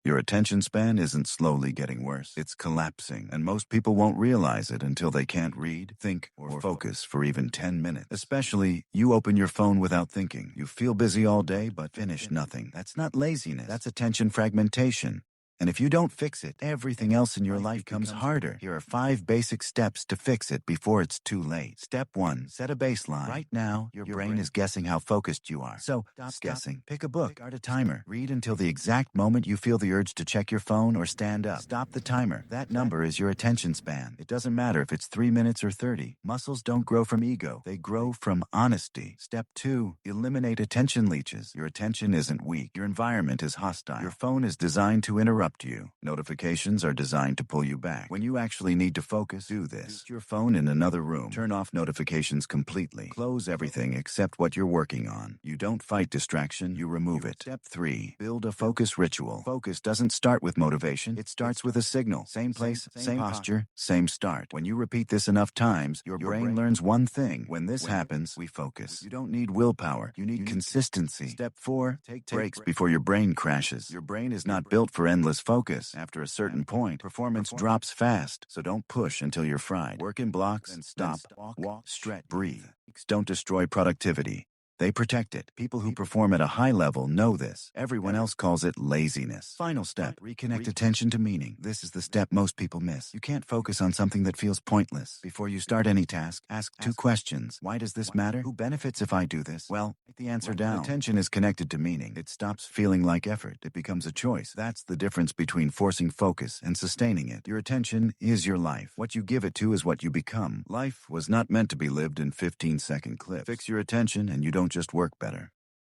Your attention span isn't slowly getting worse, it's collapsing, and most people won't realize it until they can't read, think, or focus for even 10 minutes. Especially, you open your phone without thinking. You feel busy all day, but finish nothing. That's not laziness, that's attention fragmentation. And if you don't fix it, everything else in your life becomes harder. Here are 5 basic steps to fix it before it's too late. Step 1. Set a baseline. Right now, your brain is guessing how focused you are. So, stop guessing. Pick a book. Start a timer. Read until the exact moment you feel the urge to check your phone or stand up. Stop the timer. That number is your attention span. It doesn't matter if it's 3 minutes or 30. Muscles don't grow from ego. They grow from honesty. Step 2. Eliminate attention leeches. Your attention isn't weak. Your environment is hostile. Your phone is designed to interrupt you. Notifications are designed to pull you back. When you actually need to focus, do this. Put your phone in another room. Turn off notifications completely. Close everything except what you're working on. You don't fight distraction, you remove it. Step 3. Build a focus ritual. Focus doesn't start with motivation. It starts with a signal. Same place, same posture, same start. When you repeat this enough times, your brain learns one thing. When this happens, we focus. You don't need willpower. You need consistency. Step 4. Take breaks before your brain crashes. Your brain is not built for endless focus. After a certain point, performance drops fast, so don't push until you're fried. Work in blocks and stop, walk, stretch, breathe. Don't destroy productivity. They protect it. People who perform at a high level know this. Everyone else calls it laziness. Final step, reconnect attention to meaning. This is the step most people miss. You can't focus on something that feels pointless. Before you start any task, ask 2 questions. Why does this matter? Who benefits if I do this? Well, write the answer down. Attention is connected to meaning. It stops feeling like effort. It becomes a choice. That's the difference between forcing focus and sustaining it. Your attention is your life. What you give it to is what you become. Life was not meant to be lived in 15-second clips. Fix your attention and you don't just work better.